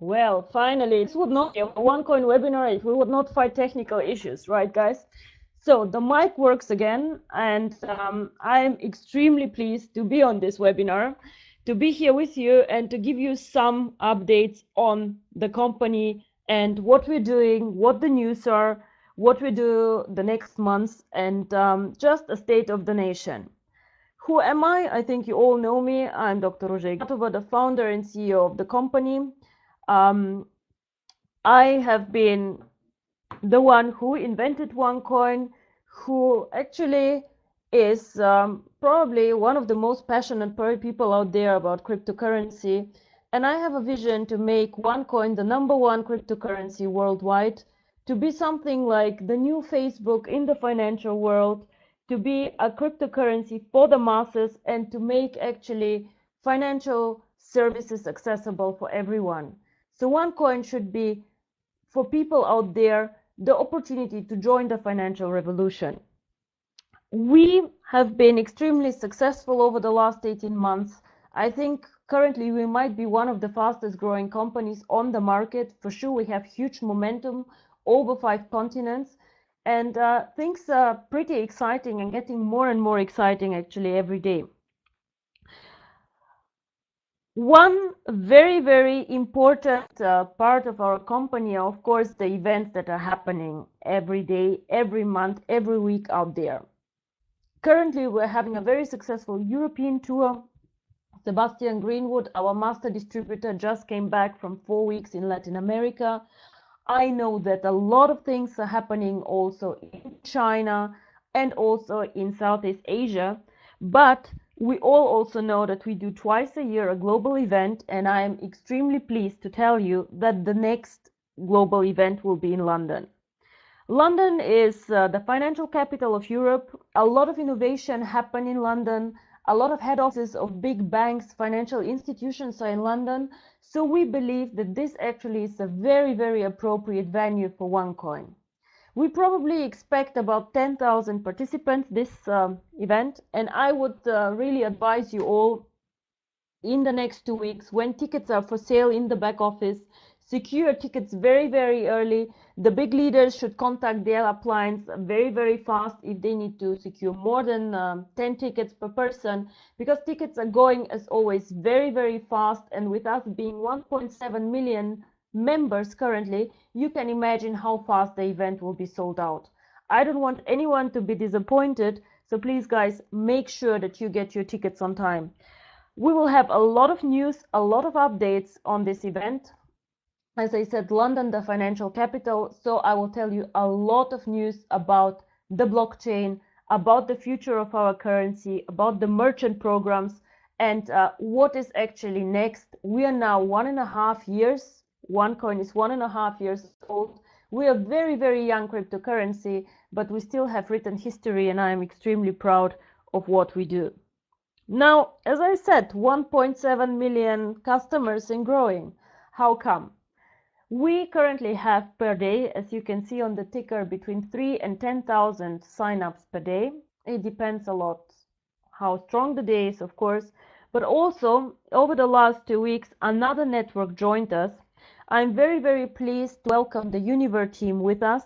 Well, finally, this would not be a OneCoin webinar if we would not fight technical issues, right, guys? So the mic works again, and I'm extremely pleased to be on this webinar, to be here with you and to give you some updates on the company and what we're doing, what the news are, what we do the next months, and just a state of the nation. Who am I? I think you all know me. I'm Dr. Ruja Ignatova, the founder and CEO of the company. I have been the one who invented OneCoin, who actually is probably one of the most passionate people out there about cryptocurrency. And I have a vision to make OneCoin the #1 cryptocurrency worldwide, to be something like the new Facebook in the financial world, to be a cryptocurrency for the masses, and to make actually financial services accessible for everyone. So OneCoin should be, for people out there, the opportunity to join the financial revolution. We have been extremely successful over the last 18 months. I think currently we might be one of the fastest growing companies on the market. For sure, we have huge momentum over 5 continents, and things are pretty exciting and getting more and more exciting actually every day. One very, very important part of our company are, of course, the events that are happening every day, every month, every week out there. Currently, we're having a very successful European tour. Sebastian Greenwood, our master distributor, just came back from 4 weeks in Latin America. I know that a lot of things are happening also in China and also in Southeast Asia, but we all also know that we do twice a year a global event, and I am extremely pleased to tell you that the next global event will be in London. London is the financial capital of Europe. A lot of innovation happen in London. A lot of head offices of big banks, financial institutions are in London. So we believe that this actually is a very, very appropriate venue for OneCoin. We probably expect about 10,000 participants this event, and I would really advise you all in the next 2 weeks, when tickets are for sale in the back office, secure tickets very, very early. The big leaders should contact their uplines very, very fast if they need to secure more than 10 tickets per person, because tickets are going, as always, very, very fast. And with us being 1.7 million members currently, you can imagine how fast the event will be sold out. I don't want anyone to be disappointed, so please, guys, make sure that you get your tickets on time. We will have a lot of news, a lot of updates on this event. As I said, London, the financial capital, so I will tell you a lot of news about the blockchain, about the future of our currency, about the merchant programs, and what is actually next. We are now 1.5 years. OneCoin is 1.5 years old. We are very, very young cryptocurrency, but we still have written history, and I am extremely proud of what we do. Now, as I said, 1.7 million customers and growing. How come? We currently have per day, as you can see on the ticker, between 3 and 10,000 signups per day. It depends a lot how strong the day is, of course, but also over the last 2 weeks, another network joined us. I'm very, very pleased to welcome the Univer team with us.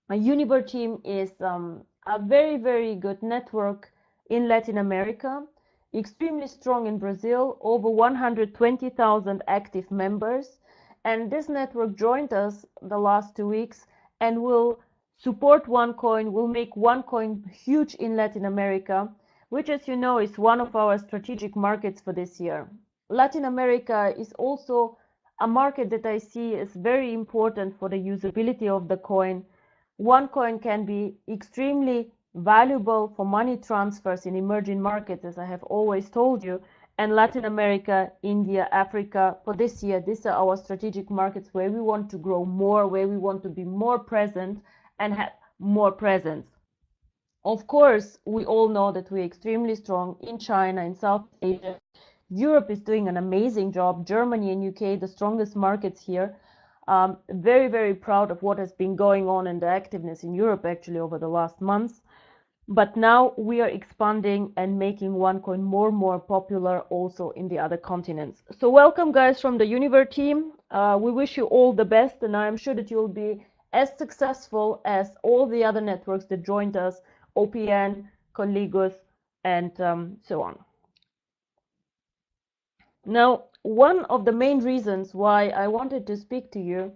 A Univer team is a very, very good network in Latin America, extremely strong in Brazil, over 120,000 active members. And this network joined us the last 2 weeks and will support OneCoin, will make OneCoin huge in Latin America, which, as you know, is one of our strategic markets for this year. Latin America is also a market that I see as very important for the usability of the coin. OneCoin can be extremely valuable for money transfers in emerging markets, as I have always told you, and Latin America, India, Africa. For this year, these are our strategic markets where we want to grow more, where we want to be more present and have more presence. Of course, we all know that we're extremely strong in China, in South Asia. Europe is doing an amazing job. Germany and UK, the strongest markets here. Very, very proud of what has been going on and the activeness in Europe actually over the last months. But now we are expanding and making OneCoin more and more popular also in the other continents. So welcome guys from the Univer team. We wish you all the best, and I'm sure that you'll be as successful as all the other networks that joined us, OPN, Collegos, and so on. Now, one of the main reasons why I wanted to speak to you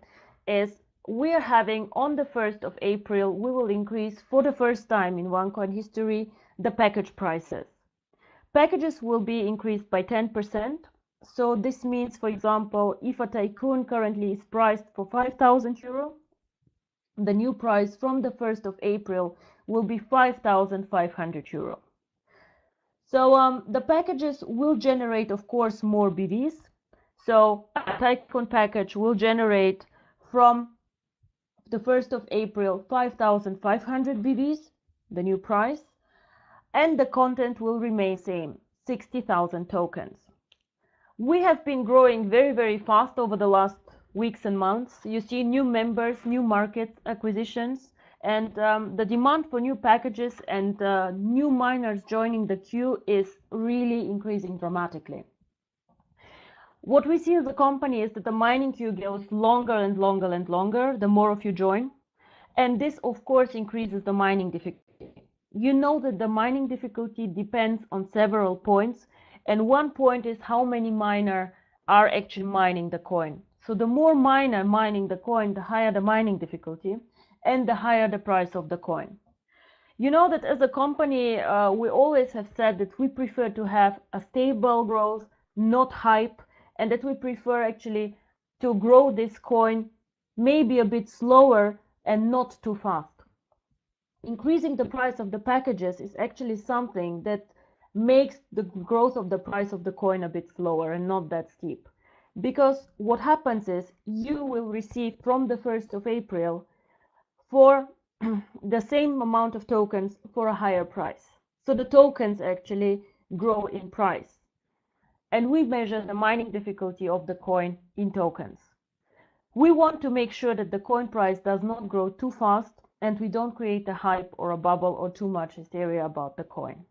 is we are having on the 1st of April, we will increase for the first time in OneCoin history the package prices. Packages will be increased by 10%. So this means, for example, if a tycoon currently is priced for 5,000 euro, the new price from the 1st of April will be 5,500 euro. So the packages will generate, of course, more BVs. So a tycoon package will generate from the 1st of April 5,500 BVs, the new price, and the content will remain same, 60,000 tokens. We have been growing very, very fast over the last weeks and months. You see new members, new market acquisitions, and the demand for new packages and new miners joining the queue is really increasing dramatically. What we see as a company is that the mining queue goes longer and longer and longer the more of you join, and this of course increases the mining difficulty. You know that the mining difficulty depends on several points, and one point is how many miners are actually mining the coin. So the more miner mining the coin, the higher the mining difficulty and the higher the price of the coin. You know that as a company, we always have said that we prefer to have a stable growth, not hype, and that we prefer actually to grow this coin maybe a bit slower and not too fast. Increasing the price of the packages is actually something that makes the growth of the price of the coin a bit slower and not that steep. Because what happens is you will receive from the 1st of April for the same amount of tokens for a higher price. So the tokens actually grow in price. And we measure the mining difficulty of the coin in tokens. We want to make sure that the coin price does not grow too fast and we don't create a hype or a bubble or too much hysteria about the coin.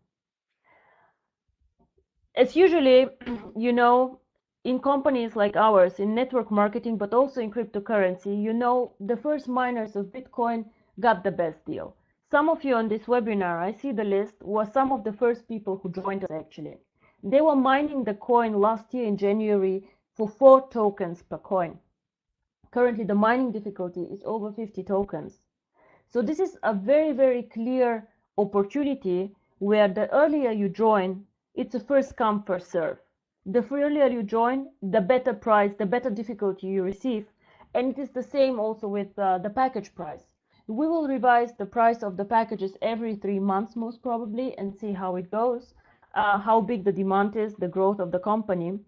As usually, you know, in companies like ours, in network marketing, but also in cryptocurrency, you know, the first miners of Bitcoin got the best deal. Some of you on this webinar, I see the list, were some of the first people who joined us actually. They were mining the coin last year in January for 4 tokens per coin. Currently, the mining difficulty is over 50 tokens. So this is a very, very clear opportunity where the earlier you join, it's a first come, first serve. The earlier you join, the better price, the better difficulty you receive. And it is the same also with the package price. We will revise the price of the packages every 3 months, most probably, and see how it goes, how big the demand is, the growth of the company.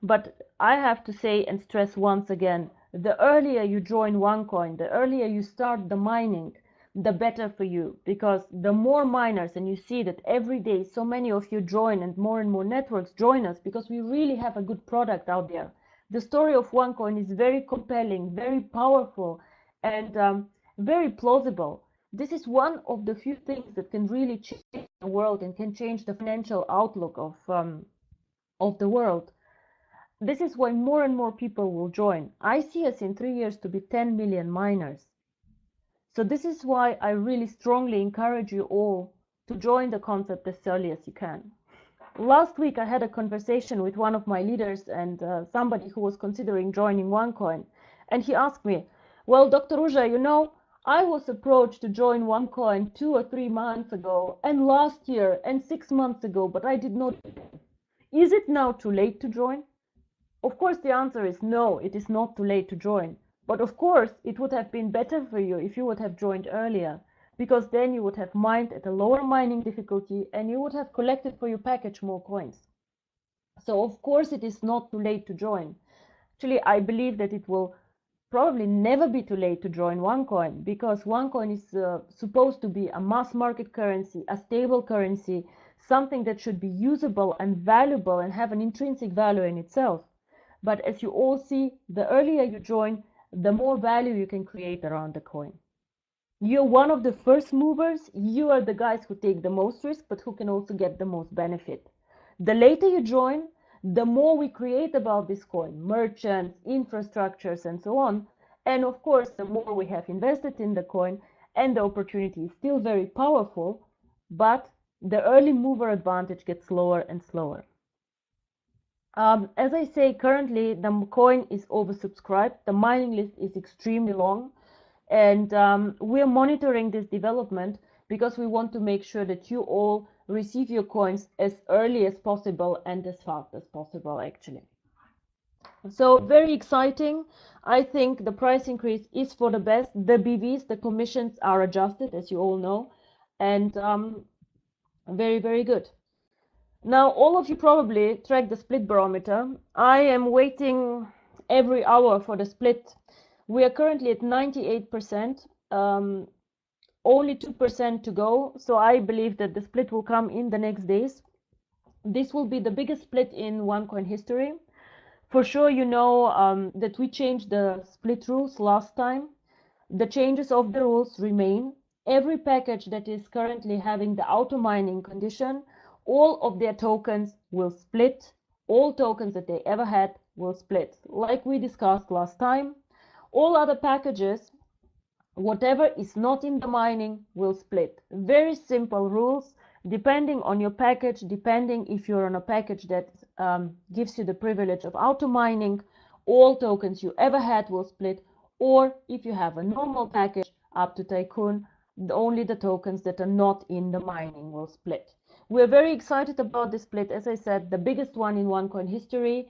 But I have to say and stress once again, the earlier you join OneCoin, the earlier you start the mining, the better for you, because the more miners, and you see that every day so many of you join and more networks join us because we really have a good product out there. The story of OneCoin is very compelling, very powerful, and very plausible. This is one of the few things that can really change the world and can change the financial outlook of the world. This is why more and more people will join. I see us in 3 years to be 10 million miners. So this is why I really strongly encourage you all to join the concept as early as you can. Last week I had a conversation with one of my leaders and somebody who was considering joining OneCoin, and he asked me, well, Dr. Ruja, you know, I was approached to join OneCoin 2 or 3 months ago, and last year, and 6 months ago, but I did not. Is it now too late to join? Of course, the answer is no, it is not too late to join. But of course, it would have been better for you if you would have joined earlier, because then you would have mined at a lower mining difficulty and you would have collected for your package more coins. So of course, it is not too late to join. Actually, I believe that it will probably never be too late to join OneCoin, because OneCoin is supposed to be a mass market currency, a stable currency, something that should be usable and valuable and have an intrinsic value in itself. But as you all see, the earlier you join, the more value you can create around the coin. You're one of the first movers. You are the guys who take the most risk, but who can also get the most benefit. The later you join, the more we create about this coin, merchants, infrastructures, and so on. And of course, the more we have invested in the coin, and the opportunity is still very powerful, but the early mover advantage gets slower and slower. As I say, currently the coin is oversubscribed. The mining list is extremely long, and we're monitoring this development because we want to make sure that you all receive your coins as early as possible and as fast as possible, actually. So very exciting. I think the price increase is for the best. The BVs, the commissions are adjusted, as you all know, and very, very good. Now, all of you probably track the split barometer. I am waiting every hour for the split. We are currently at 98%, only 2% to go. So I believe that the split will come in the next days. This will be the biggest split in OneCoin history. For sure, you know that we changed the split rules last time. The changes of the rules remain. Every package that is currently having the auto mining condition, all of their tokens will split. All tokens that they ever had will split. Like we discussed last time, all other packages, whatever is not in the mining, will split. Very simple rules, depending on your package, depending if you're on a package that gives you the privilege of auto mining, all tokens you ever had will split. Or if you have a normal package up to Tycoon, only the tokens that are not in the mining will split. We're very excited about this split. As I said, the biggest one in OneCoin history.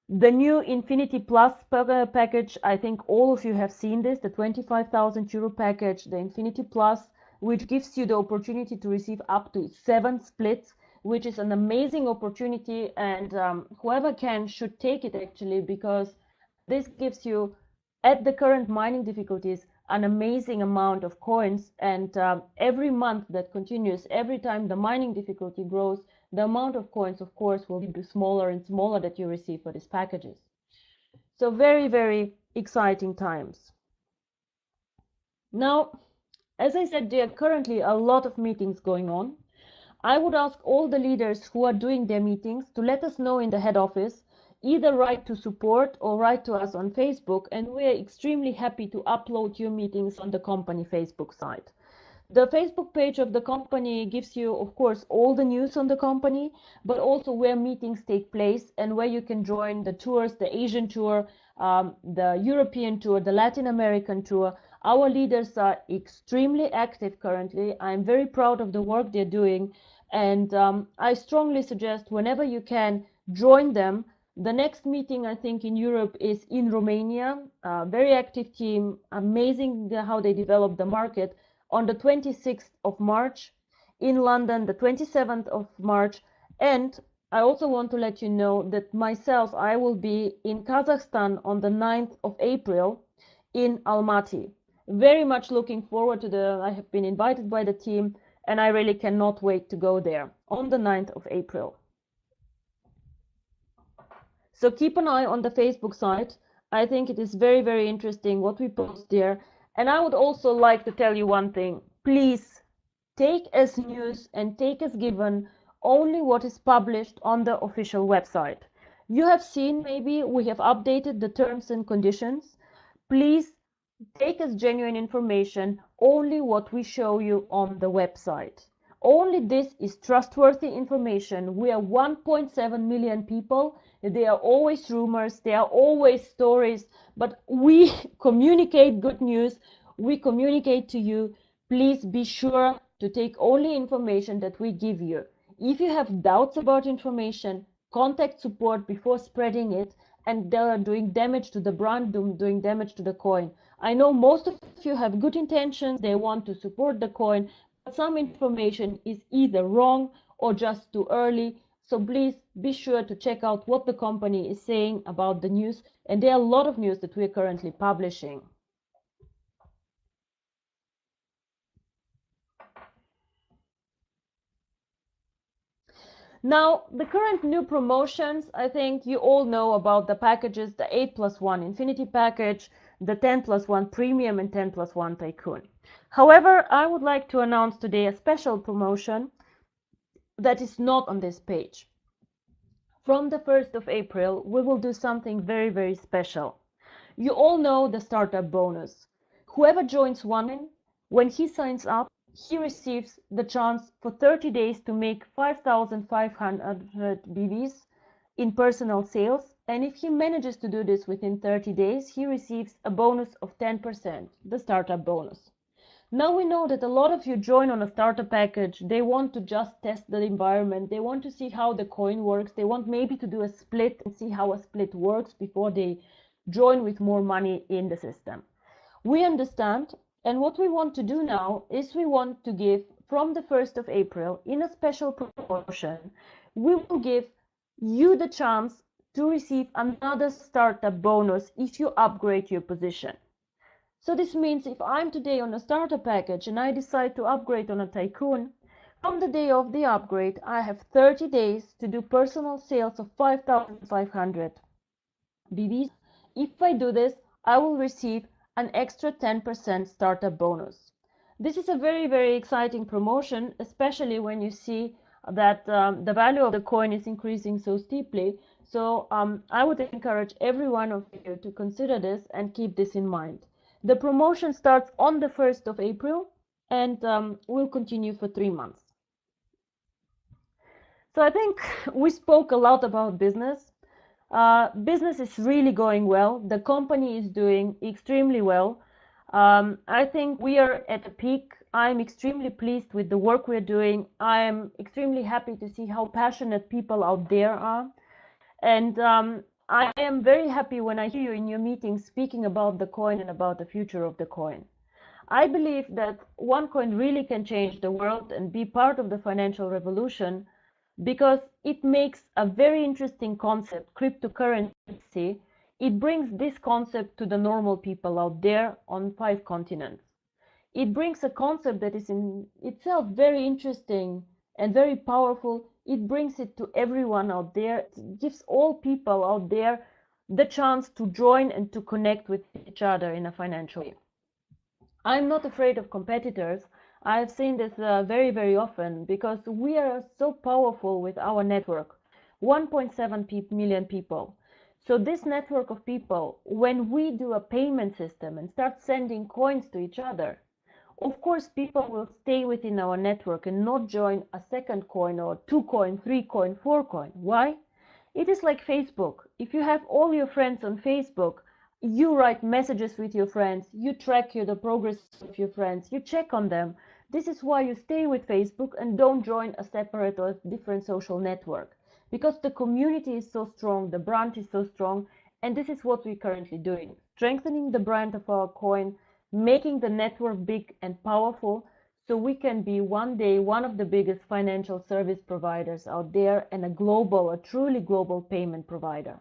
The new Infinity Plus package, I think all of you have seen this, the 25,000 euro package, the Infinity Plus, which gives you the opportunity to receive up to 7 splits, which is an amazing opportunity, and whoever can should take it actually, because this gives you, at the current mining difficulties, an amazing amount of coins, and every month that continues, every time the mining difficulty grows, the amount of coins, of course, will be smaller and smaller that you receive for these packages. So very, very exciting times. Now, as I said, there are currently a lot of meetings going on. I would ask all the leaders who are doing their meetings to let us know in the head office, either write to support or write to us on Facebook, and we are extremely happy to upload your meetings on the company Facebook site. The Facebook page of the company gives you, of course, all the news on the company, but also where meetings take place and where you can join the tours, the Asian tour, the European tour, the Latin American tour. Our leaders are extremely active currently. I'm very proud of the work they're doing, and I strongly suggest whenever you can, join them. The next meeting, I think, in Europe is in Romania. Very active team, amazing how they develop the market. On the 26th of March, in London, the 27th of March, and I also want to let you know that myself, I will be in Kazakhstan on the 9th of April in Almaty. Very much looking forward to I have been invited by the team, and I really cannot wait to go there on the 9th of April. So keep an eye on the Facebook site. I think it is very, very interesting what we post there. And I would also like to tell you one thing. Please take as news and take as given only what is published on the official website. You have seen, maybe we have updated the terms and conditions. Please take as genuine information only what we show you on the website. Only this is trustworthy information. We are 1.7 million people. There are always rumors, there are always stories, but we communicate good news. We communicate to you. Please be sure to take only information that we give you. If you have doubts about information, contact support before spreading it, and they are doing damage to the brand, doing damage to the coin. I know most of you have good intentions. They want to support the coin, but some information is either wrong or just too early. So please be sure to check out what the company is saying about the news. And there are a lot of news that we are currently publishing. Now, the current new promotions, I think you all know about the packages, the 8+1 Infinity package, the 10+1 premium and 10+1 tycoon. However, I would like to announce today a special promotion that is not on this page. From the 1st of April, we will do something very, very special. You all know the startup bonus. Whoever joins OneCoin, when he signs up, he receives the chance for 30 days to make 5,500 BVs in personal sales. And if he manages to do this within 30 days, he receives a bonus of 10%, the startup bonus. Now we know that a lot of you join on a starter package. They want to just test the environment. They want to see how the coin works. They want maybe to do a split and see how a split works before they join with more money in the system. We understand, and what we want to do now is we want to give, from the 1st of April, in a special promotion, we will give you the chance to receive another startup bonus if you upgrade your position. So this means if I'm today on a starter package and I decide to upgrade on a tycoon, from the day of the upgrade, I have 30 days to do personal sales of 5,500 BVs. If I do this, I will receive an extra 10% startup bonus. This is a very, very exciting promotion, especially when you see that the value of the coin is increasing so steeply. So I would encourage every one of you to consider this and keep this in mind. The promotion starts on the 1st of April and will continue for 3 months. So I think we spoke a lot about business. Business is really going well. The company is doing extremely well. I think we are at a peak. I'm extremely pleased with the work we're doing. I am extremely happy to see how passionate people out there are. And I am very happy when I hear you in your meetings speaking about the coin and about the future of the coin. I believe that OneCoin really can change the world and be part of the financial revolution, because it makes a very interesting concept, cryptocurrency. It brings this concept to the normal people out there on 5 continents. It brings a concept that is in itself very interesting and very powerful. It brings it to everyone out there. It gives all people out there the chance to join and to connect with each other in a financial way. I'm not afraid of competitors. I've seen this very, very often, because we are so powerful with our network, 1.7 million people. So this network of people, when we do a payment system and start sending coins to each other, of course people will stay within our network and not join a second coin or 2 coin, 3 coin, 4 coin. Why? It is like Facebook. If you have all your friends on Facebook, you write messages with your friends, you track the progress of your friends, you check on them. This is why you stay with Facebook and don't join a separate or different social network, because the community is so strong, the brand is so strong, and this is what we're currently doing, strengthening the brand of our coin, making the network big and powerful, so we can be one day one of the biggest financial service providers out there and a truly global payment provider.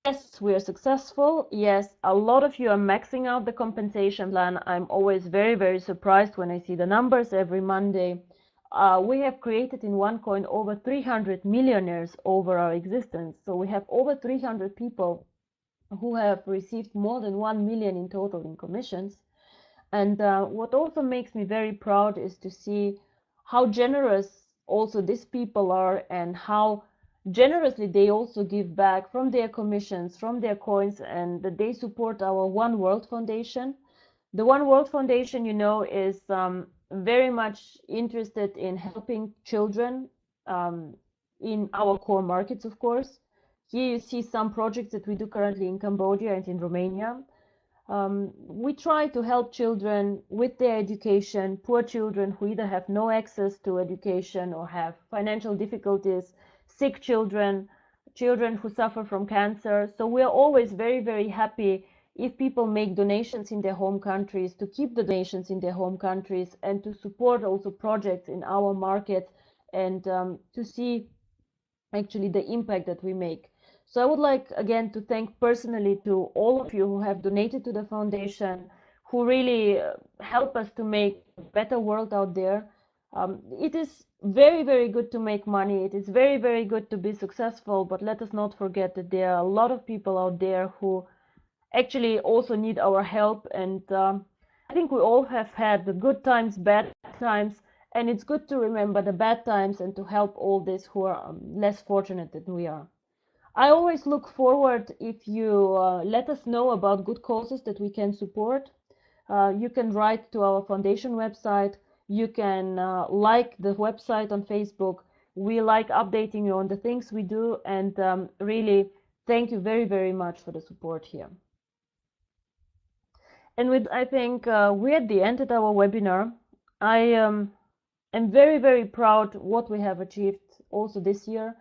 Yes, we are successful. Yes, a lot of you are maxing out the compensation plan. I'm always very, very surprised when I see the numbers every Monday. We have created in OneCoin over 300 millionaires over our existence. So we have over 300 people who have received more than 1 million in total in commissions. And what also makes me very proud is to see how generous also these people are, and how generously they also give back from their commissions, from their coins, and they support our One World Foundation. The One World Foundation, you know, is very much interested in helping children in our core markets, of course. Here you see some projects that we do currently in Cambodia and in Romania. We try to help children with their education, poor children who either have no access to education or have financial difficulties, sick children, children who suffer from cancer. So we are always very, very happy if people make donations in their home countries, to keep the donations in their home countries and to support also projects in our market, and to see actually the impact that we make. So I would like again to thank personally to all of you who have donated to the foundation, who really help us to make a better world out there. It is very, very good to make money. It is very, very good to be successful, but let us not forget that there are a lot of people out there who actually also need our help. And I think we all have had the good times, bad times, and it's good to remember the bad times and to help all these who are less fortunate than we are. I always look forward if you let us know about good causes that we can support. You can write to our foundation website. You can like the website on Facebook. We like updating you on the things we do, and really thank you very, very much for the support here. And with, I think we're at the end of our webinar. I am very, very proud what we have achieved also this year.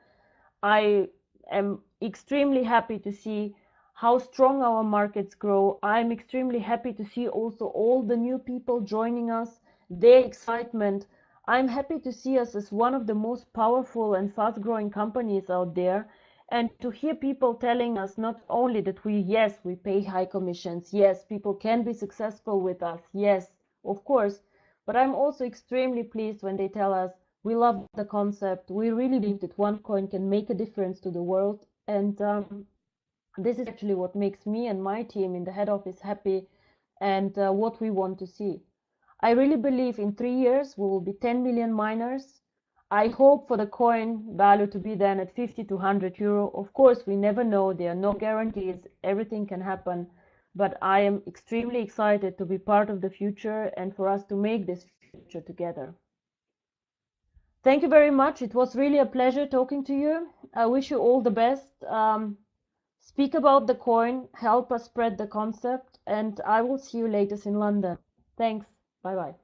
I am extremely happy to see how strong our markets grow. I'm extremely happy to see also all the new people joining us, their excitement. I'm happy to see us as one of the most powerful and fast growing companies out there, and to hear people telling us not only that yes, we pay high commissions, yes, people can be successful with us, yes, of course, but I'm also extremely pleased when they tell us, we love the concept. We really believe that OneCoin can make a difference to the world. And this is actually what makes me and my team in the head office happy, and what we want to see. I really believe in 3 years we will be 10 million miners. I hope for the coin value to be then at 50 to 100 euro. Of course, we never know. There are no guarantees. Everything can happen. But I am extremely excited to be part of the future and for us to make this future together. Thank you very much. It was really a pleasure talking to you. I wish you all the best. Speak about the coin, help us spread the concept, and I will see you later in London. Thanks. Bye-bye.